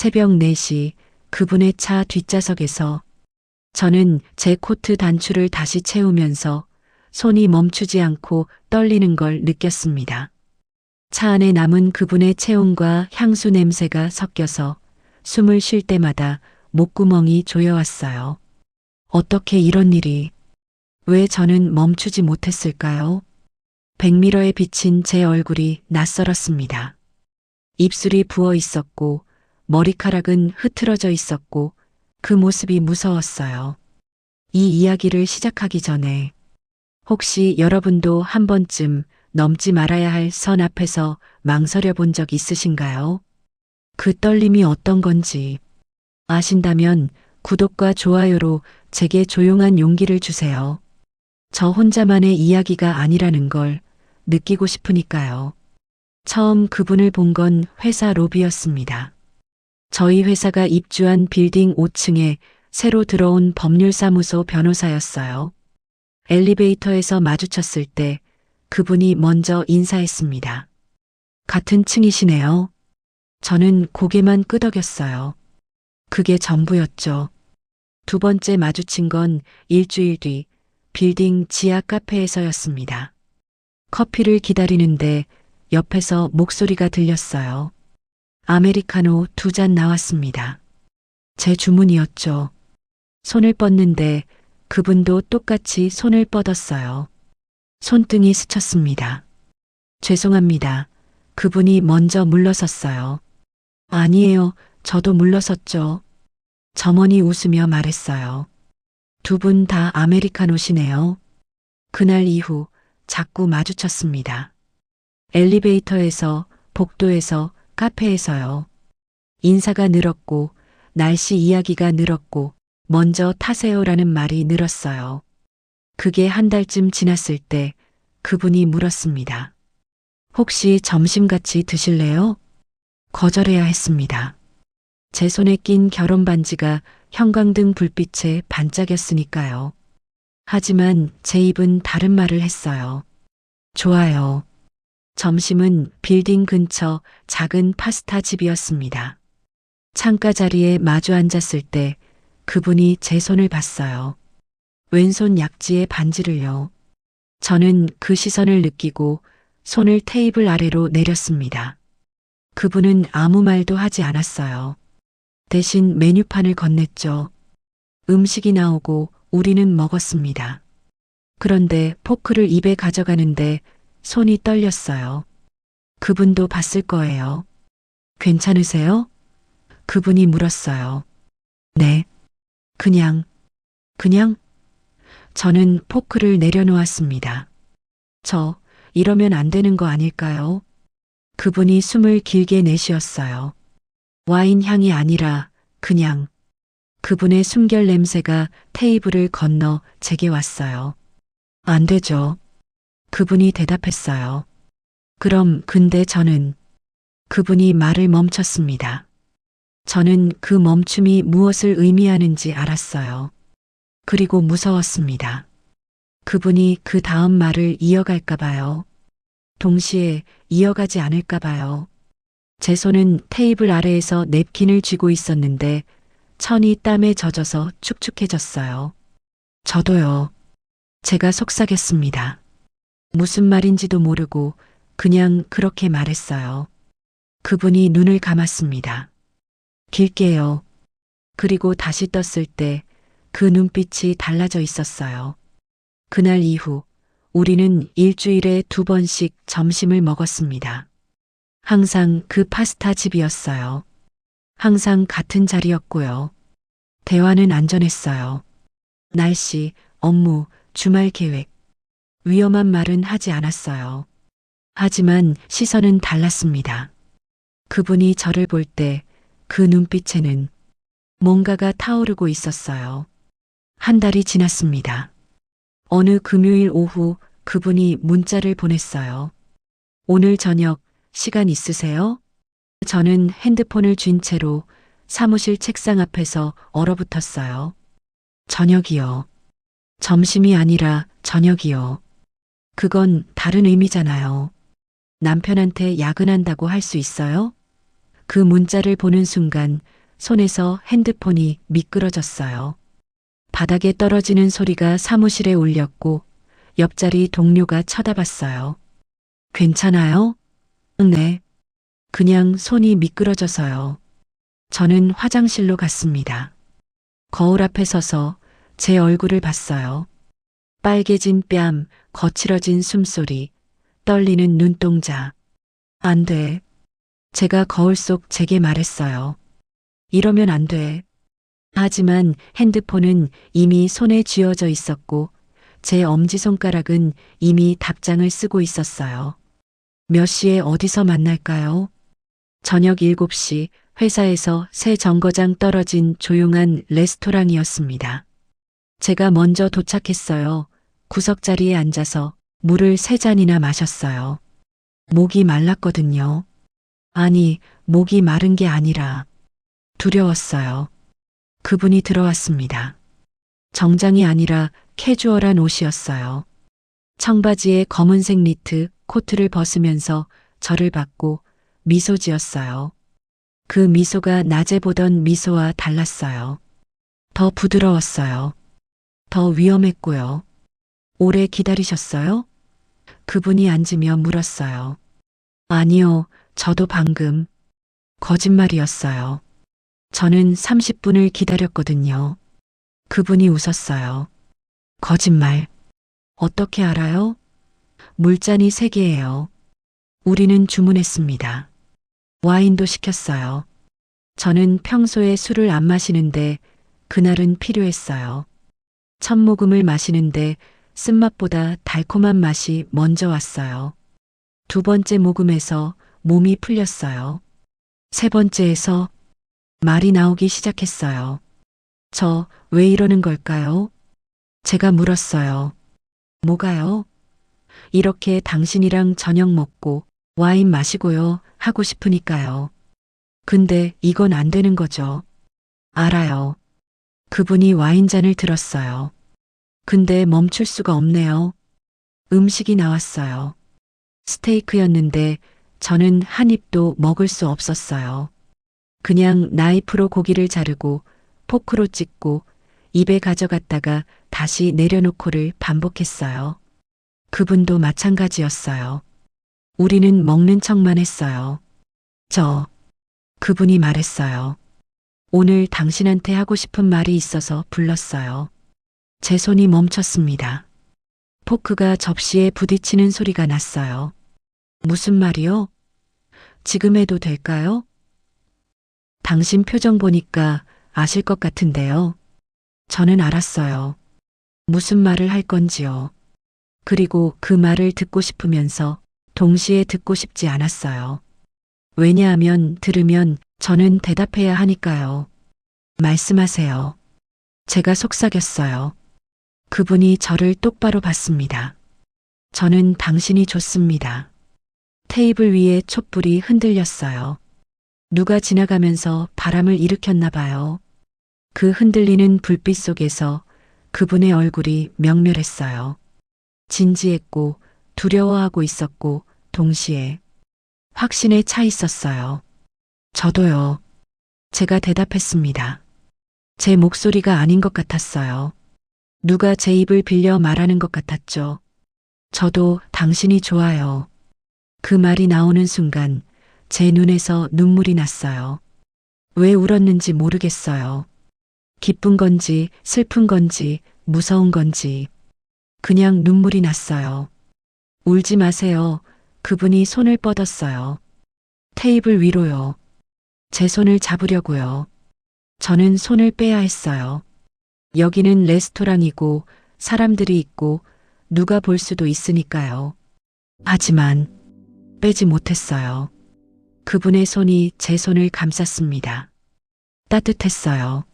새벽 4시 그분의 차 뒷좌석에서 저는 제 코트 단추를 다시 채우면서 손이 멈추지 않고 떨리는 걸 느꼈습니다. 차 안에 남은 그분의 체온과 향수 냄새가 섞여서 숨을 쉴 때마다 목구멍이 조여왔어요. 어떻게 이런 일이? 왜 저는 멈추지 못했을까요? 백미러에 비친 제 얼굴이 낯설었습니다. 입술이 부어 있었고 머리카락은 흐트러져 있었고 그 모습이 무서웠어요. 이 이야기를 시작하기 전에 혹시 여러분도 한 번쯤 넘지 말아야 할 선 앞에서 망설여 본 적 있으신가요? 그 떨림이 어떤 건지 아신다면 구독과 좋아요로 제게 조용한 용기를 주세요. 저 혼자만의 이야기가 아니라는 걸 느끼고 싶으니까요. 처음 그분을 본 건 회사 로비였습니다. 저희 회사가 입주한 빌딩 5층에 새로 들어온 법률사무소 변호사였어요. 엘리베이터에서 마주쳤을 때 그분이 먼저 인사했습니다. 같은 층이시네요. 저는 고개만 끄덕였어요. 그게 전부였죠. 두 번째 마주친 건 일주일 뒤 빌딩 지하 카페에서였습니다. 커피를 기다리는데 옆에서 목소리가 들렸어요. 아메리카노 2잔 나왔습니다. 제 주문이었죠. 손을 뻗는데 그분도 똑같이 손을 뻗었어요. 손등이 스쳤습니다. 죄송합니다. 그분이 먼저 물러섰어요. 아니에요. 저도 물러섰죠. 점원이 웃으며 말했어요. 두 분 다 아메리카노시네요. 그날 이후 자꾸 마주쳤습니다. 엘리베이터에서, 복도에서, 카페에서요. 인사가 늘었고, 날씨 이야기가 늘었고, 먼저 타세요라는 말이 늘었어요. 그게 한 달쯤 지났을 때 그분이 물었습니다. 혹시 점심 같이 드실래요? 거절해야 했습니다. 제 손에 낀 결혼 반지가 형광등 불빛에 반짝였으니까요. 하지만 제 입은 다른 말을 했어요. 좋아요. 점심은 빌딩 근처 작은 파스타 집이었습니다. 창가 자리에 마주 앉았을 때 그분이 제 손을 봤어요. 왼손 약지에 반지를요. 저는 그 시선을 느끼고 손을 테이블 아래로 내렸습니다. 그분은 아무 말도 하지 않았어요. 대신 메뉴판을 건넸죠. 음식이 나오고 우리는 먹었습니다. 그런데 포크를 입에 가져가는데 손이 떨렸어요. 그분도 봤을 거예요. 괜찮으세요? 그분이 물었어요. 네. 그냥. 저는 포크를 내려놓았습니다. 이러면 안 되는 거 아닐까요? 그분이 숨을 길게 내쉬었어요. 와인 향이 아니라 그냥. 그분의 숨결 냄새가 테이블을 건너 제게 왔어요. 안 되죠. 그분이 대답했어요. 그럼 근데 저는. 그분이 말을 멈췄습니다. 저는 그 멈춤이 무엇을 의미하는지 알았어요. 그리고 무서웠습니다. 그분이 그 다음 말을 이어갈까 봐요. 동시에 이어가지 않을까 봐요. 제 손은 테이블 아래에서 냅킨을 쥐고 있었는데 천이 땀에 젖어서 축축해졌어요. 저도요. 제가 속삭였습니다. 무슨 말인지도 모르고 그냥 그렇게 말했어요. 그분이 눈을 감았습니다. 길게요. 그리고 다시 떴을 때 그 눈빛이 달라져 있었어요. 그날 이후 우리는 일주일에 2번씩 점심을 먹었습니다. 항상 그 파스타 집이었어요. 항상 같은 자리였고요. 대화는 안전했어요. 날씨, 업무, 주말 계획. 위험한 말은 하지 않았어요. 하지만 시선은 달랐습니다. 그분이 저를 볼 때 그 눈빛에는 뭔가가 타오르고 있었어요. 한 달이 지났습니다. 어느 금요일 오후 그분이 문자를 보냈어요. 오늘 저녁 시간 있으세요? 저는 핸드폰을 쥔 채로 사무실 책상 앞에서 얼어붙었어요. 저녁이요. 점심이 아니라 저녁이요. 그건 다른 의미잖아요. 남편한테 야근한다고 할 수 있어요? 그 문자를 보는 순간 손에서 핸드폰이 미끄러졌어요. 바닥에 떨어지는 소리가 사무실에 울렸고 옆자리 동료가 쳐다봤어요. 괜찮아요? 네. 그냥 손이 미끄러져서요. 저는 화장실로 갔습니다. 거울 앞에 서서 제 얼굴을 봤어요. 빨개진 뺨, 거칠어진 숨소리, 떨리는 눈동자. 안 돼. 제가 거울 속 제게 말했어요. 이러면 안 돼. 하지만 핸드폰은 이미 손에 쥐어져 있었고 제 엄지손가락은 이미 답장을 쓰고 있었어요. 몇 시에 어디서 만날까요? 저녁 7시 회사에서 새 정거장 떨어진 조용한 레스토랑이었습니다. 제가 먼저 도착했어요. 구석자리에 앉아서 물을 3잔이나 마셨어요. 목이 말랐거든요. 아니, 목이 마른 게 아니라 두려웠어요. 그분이 들어왔습니다. 정장이 아니라 캐주얼한 옷이었어요. 청바지에 검은색 니트, 코트를 벗으면서 저를 봤고 미소 지었어요. 그 미소가 낮에 보던 미소와 달랐어요. 더 부드러웠어요. 더 위험했고요. 오래 기다리셨어요? 그분이 앉으며 물었어요. 아니요, 저도 방금. 거짓말이었어요. 저는 30분을 기다렸거든요. 그분이 웃었어요. 거짓말. 어떻게 알아요? 물잔이 3개예요. 우리는 주문했습니다. 와인도 시켰어요. 저는 평소에 술을 안 마시는데 그날은 필요했어요. 첫 모금을 마시는데 쓴맛보다 달콤한 맛이 먼저 왔어요. 2번째 모금에서 몸이 풀렸어요. 3번째에서 말이 나오기 시작했어요. 저 왜 이러는 걸까요? 제가 물었어요. 뭐가요? 이렇게 당신이랑 저녁 먹고 와인 마시고요 하고 싶으니까요. 근데 이건 안 되는 거죠. 알아요. 그분이 와인잔을 들었어요. 근데 멈출 수가 없네요. 음식이 나왔어요. 스테이크였는데 저는 한 입도 먹을 수 없었어요. 그냥 나이프로 고기를 자르고 포크로 찍고 입에 가져갔다가 다시 내려놓고를 반복했어요. 그분도 마찬가지였어요. 우리는 먹는 척만 했어요. 그분이 말했어요. 오늘 당신한테 하고 싶은 말이 있어서 불렀어요. 제 손이 멈췄습니다. 포크가 접시에 부딪히는 소리가 났어요. 무슨 말이요? 지금 해도 될까요? 당신 표정 보니까 아실 것 같은데요. 저는 알았어요. 무슨 말을 할 건지요. 그리고 그 말을 듣고 싶으면서 동시에 듣고 싶지 않았어요. 왜냐하면 들으면 저는 대답해야 하니까요. 말씀하세요. 제가 속삭였어요. 그분이 저를 똑바로 봤습니다. 저는 당신이 좋습니다. 테이블 위에 촛불이 흔들렸어요. 누가 지나가면서 바람을 일으켰나 봐요. 그 흔들리는 불빛 속에서 그분의 얼굴이 명멸했어요. 진지했고 두려워하고 있었고 동시에 확신에 차 있었어요. 저도요. 제가 대답했습니다. 제 목소리가 아닌 것 같았어요. 누가 제 입을 빌려 말하는 것 같았죠. 저도 당신이 좋아요. 그 말이 나오는 순간 제 눈에서 눈물이 났어요. 왜 울었는지 모르겠어요. 기쁜 건지 슬픈 건지 무서운 건지 그냥 눈물이 났어요. 울지 마세요. 그분이 손을 뻗었어요. 테이블 위로요. 제 손을 잡으려고요. 저는 손을 빼야 했어요. 여기는 레스토랑이고 사람들이 있고 누가 볼 수도 있으니까요. 하지만 빼지 못했어요. 그분의 손이 제 손을 감쌌습니다. 따뜻했어요.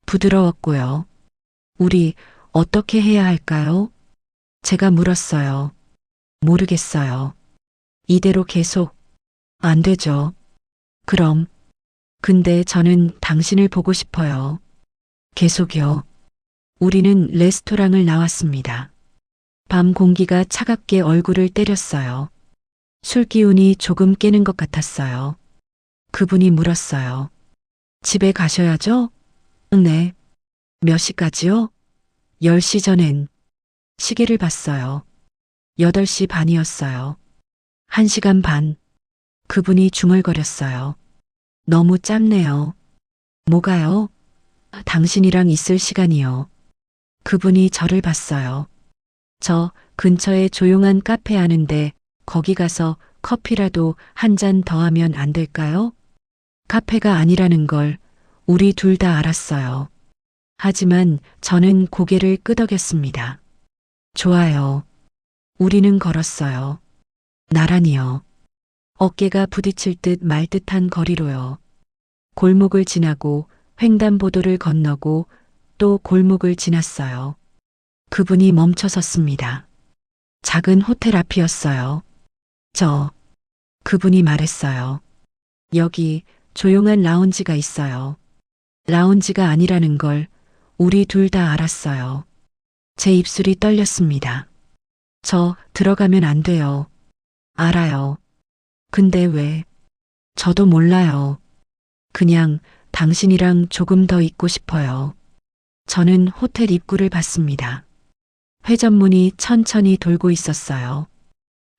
부드러웠고요. 우리 어떻게 해야 할까요? 제가 물었어요. 모르겠어요. 이대로 계속. 안 되죠. 그럼. 근데 저는 당신을 보고 싶어요. 계속요. 우리는 레스토랑을 나왔습니다. 밤 공기가 차갑게 얼굴을 때렸어요. 술 기운이 조금 깨는 것 같았어요. 그분이 물었어요. 집에 가셔야죠? 네. 몇 시까지요? 10시 전엔. 시계를 봤어요. 8시 반이었어요. 1시간 반. 그분이 중얼거렸어요. 너무 짧네요. 뭐가요? 당신이랑 있을 시간이요. 그분이 저를 봤어요. 저 근처에 조용한 카페 아는데 거기 가서 커피라도 한 잔 더 하면 안 될까요? 카페가 아니라는 걸 우리 둘 다 알았어요. 하지만 저는 고개를 끄덕였습니다. 좋아요. 우리는 걸었어요. 나란히요. 어깨가 부딪힐 듯 말 듯한 거리로요. 골목을 지나고 횡단보도를 건너고 또 골목을 지났어요. 그분이 멈춰 섰습니다. 작은 호텔 앞이었어요. 그분이 말했어요. 여기 조용한 라운지가 있어요. 라운지가 아니라는 걸 우리 둘 다 알았어요. 제 입술이 떨렸습니다. 저 들어가면 안 돼요. 알아요. 근데 왜? 저도 몰라요. 그냥 당신이랑 조금 더 있고 싶어요. 저는 호텔 입구를 봤습니다. 회전문이 천천히 돌고 있었어요.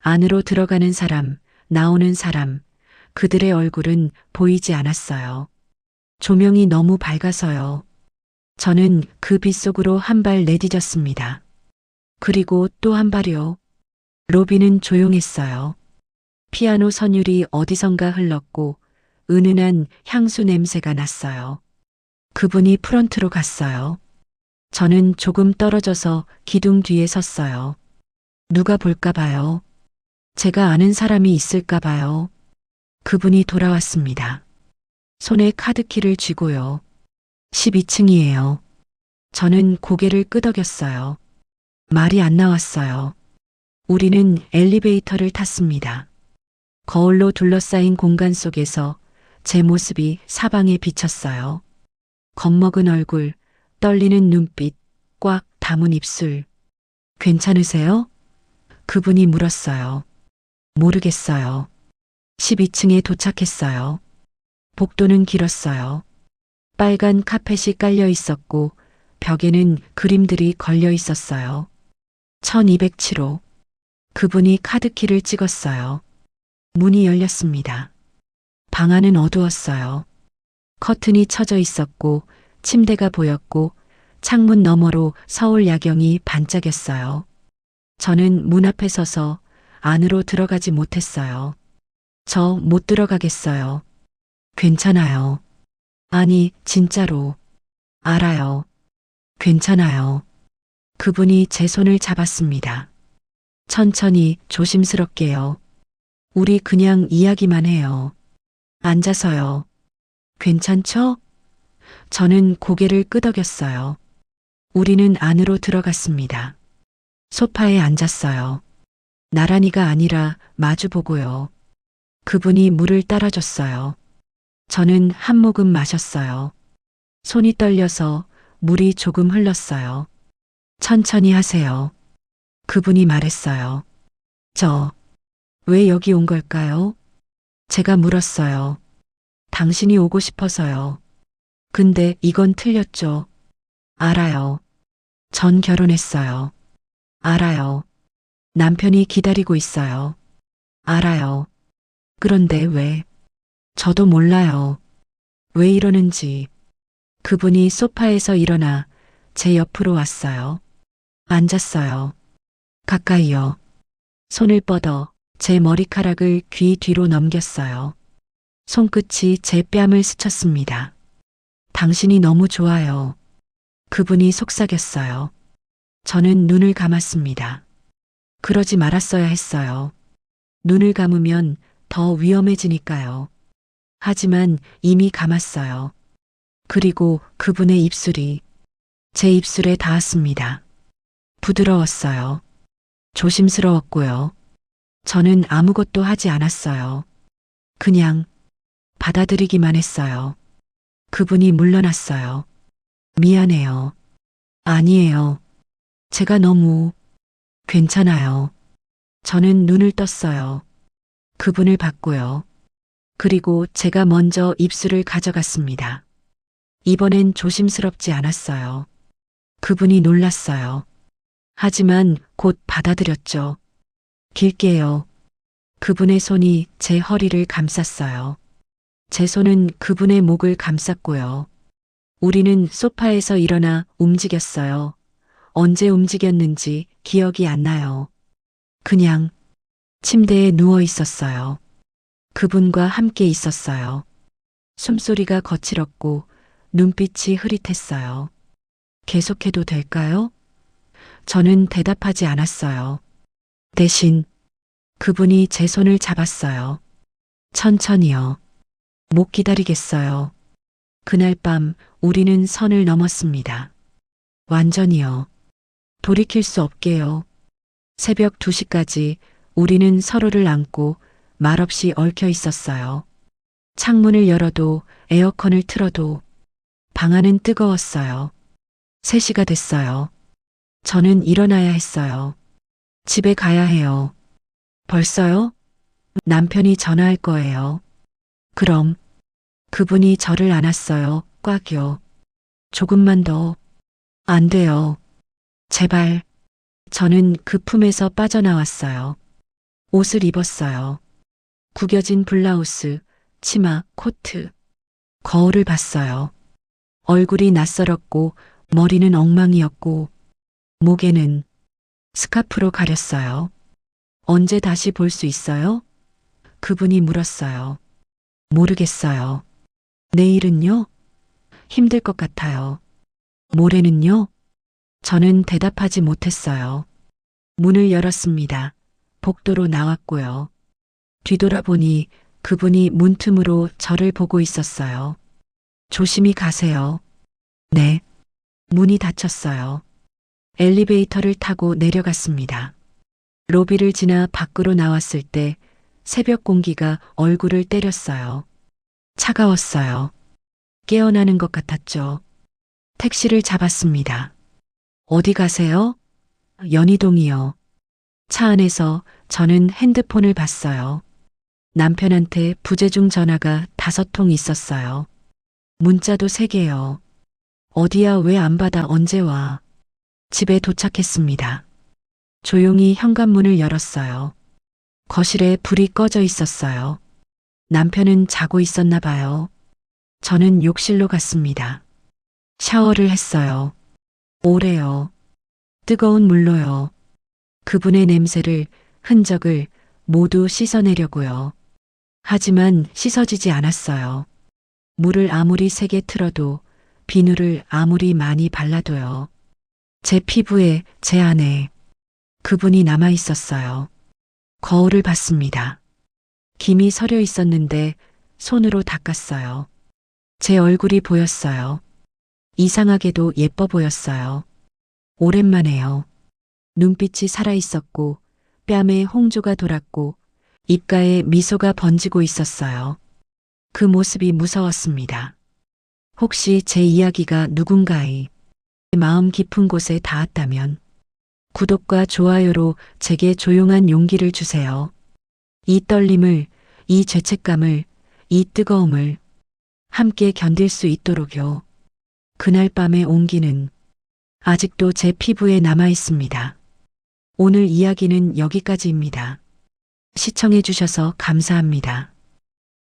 안으로 들어가는 사람, 나오는 사람, 그들의 얼굴은 보이지 않았어요. 조명이 너무 밝아서요. 저는 그 빛 속으로 한 발 내디뎠습니다. 그리고 또 한 발이요. 로비는 조용했어요. 피아노 선율이 어디선가 흘렀고 은은한 향수 냄새가 났어요. 그분이 프런트로 갔어요. 저는 조금 떨어져서 기둥 뒤에 섰어요. 누가 볼까 봐요. 제가 아는 사람이 있을까 봐요. 그분이 돌아왔습니다. 손에 카드키를 쥐고요. 12층이에요. 저는 고개를 끄덕였어요. 말이 안 나왔어요. 우리는 엘리베이터를 탔습니다. 거울로 둘러싸인 공간 속에서 제 모습이 사방에 비쳤어요. 겁먹은 얼굴, 떨리는 눈빛, 꽉 담은 입술. 괜찮으세요? 그분이 물었어요. 모르겠어요. 12층에 도착했어요. 복도는 길었어요. 빨간 카펫이 깔려 있었고 벽에는 그림들이 걸려 있었어요. 1207호. 그분이 카드키를 찍었어요. 문이 열렸습니다. 방 안은 어두웠어요. 커튼이 쳐져 있었고 침대가 보였고 창문 너머로 서울 야경이 반짝였어요. 저는 문 앞에 서서 안으로 들어가지 못했어요. 저 못 들어가겠어요. 괜찮아요. 아니, 진짜로. 알아요. 괜찮아요. 그분이 제 손을 잡았습니다. 천천히, 조심스럽게요. 우리 그냥 이야기만 해요. 앉아서요. 괜찮죠? 저는 고개를 끄덕였어요. 우리는 안으로 들어갔습니다. 소파에 앉았어요. 나란히가 아니라 마주보고요. 그분이 물을 따라줬어요. 저는 한 모금 마셨어요. 손이 떨려서 물이 조금 흘렀어요. 천천히 하세요. 그분이 말했어요. 왜 여기 온 걸까요? 제가 물었어요. 당신이 오고 싶어서요. 근데 이건 틀렸죠. 알아요. 전 결혼했어요. 알아요. 남편이 기다리고 있어요. 알아요. 그런데 왜? 저도 몰라요. 왜 이러는지. 그분이 소파에서 일어나 제 옆으로 왔어요. 앉았어요. 가까이요. 손을 뻗어 제 머리카락을 귀 뒤로 넘겼어요. 손끝이 제 뺨을 스쳤습니다. 당신이 너무 좋아요. 그분이 속삭였어요. 저는 눈을 감았습니다. 그러지 말았어야 했어요. 눈을 감으면 더 위험해지니까요. 하지만 이미 감았어요. 그리고 그분의 입술이 제 입술에 닿았습니다. 부드러웠어요. 조심스러웠고요. 저는 아무것도 하지 않았어요. 그냥 받아들이기만 했어요. 그분이 물러났어요. 미안해요. 아니에요. 제가 너무 괜찮아요. 저는 눈을 떴어요. 그분을 봤고요. 그리고 제가 먼저 입술을 가져갔습니다. 이번엔 조심스럽지 않았어요. 그분이 놀랐어요. 하지만 곧 받아들였죠. 길게요. 그분의 손이 제 허리를 감쌌어요. 제 손은 그분의 목을 감쌌고요. 우리는 소파에서 일어나 움직였어요. 언제 움직였는지 기억이 안 나요. 그냥 침대에 누워 있었어요. 그분과 함께 있었어요. 숨소리가 거칠었고 눈빛이 흐릿했어요. 계속해도 될까요? 저는 대답하지 않았어요. 대신 그분이 제 손을 잡았어요. 천천히요. 못 기다리겠어요. 그날 밤 우리는 선을 넘었습니다. 완전히요. 돌이킬 수 없게요. 새벽 2시까지 우리는 서로를 안고 말없이 얽혀 있었어요. 창문을 열어도 에어컨을 틀어도 방 안은 뜨거웠어요. 3시가 됐어요. 저는 일어나야 했어요. 집에 가야 해요. 벌써요? 남편이 전화할 거예요. 그럼 그분이 저를 안았어요. 꽉요. 조금만 더. 안 돼요. 제발. 저는 그 품에서 빠져나왔어요. 옷을 입었어요. 구겨진 블라우스, 치마, 코트. 거울을 봤어요. 얼굴이 낯설었고 머리는 엉망이었고 목에는 스카프로 가렸어요. 언제 다시 볼 수 있어요? 그분이 물었어요. 모르겠어요. 내일은요? 힘들 것 같아요. 모레는요? 저는 대답하지 못했어요. 문을 열었습니다. 복도로 나왔고요. 뒤돌아보니 그분이 문틈으로 저를 보고 있었어요. 조심히 가세요. 네. 문이 닫혔어요. 엘리베이터를 타고 내려갔습니다. 로비를 지나 밖으로 나왔을 때 새벽 공기가 얼굴을 때렸어요. 차가웠어요. 깨어나는 것 같았죠. 택시를 잡았습니다. 어디 가세요? 연희동이요. 차 안에서 저는 핸드폰을 봤어요. 남편한테 부재중 전화가 5통 있었어요. 문자도 3개요. 어디야 왜 안 받아 언제 와. 집에 도착했습니다. 조용히 현관문을 열었어요. 거실에 불이 꺼져 있었어요. 남편은 자고 있었나 봐요. 저는 욕실로 갔습니다. 샤워를 했어요. 오래요. 뜨거운 물로요. 그분의 냄새를, 흔적을 모두 씻어내려고요. 하지만 씻어지지 않았어요. 물을 아무리 세게 틀어도 비누를 아무리 많이 발라도요. 제 피부에, 제 안에 그분이 남아 있었어요. 거울을 봤습니다. 김이 서려 있었는데 손으로 닦았어요. 제 얼굴이 보였어요. 이상하게도 예뻐 보였어요. 오랜만에요. 눈빛이 살아 있었고 뺨에 홍조가 돌았고 입가에 미소가 번지고 있었어요. 그 모습이 무서웠습니다. 혹시 제 이야기가 누군가의 마음 깊은 곳에 닿았다면 구독과 좋아요로 제게 조용한 용기를 주세요. 이 떨림을, 이 죄책감을, 이 뜨거움을 함께 견딜 수 있도록요. 그날 밤의 온기는 아직도 제 피부에 남아 있습니다. 오늘 이야기는 여기까지입니다. 시청해 주셔서 감사합니다.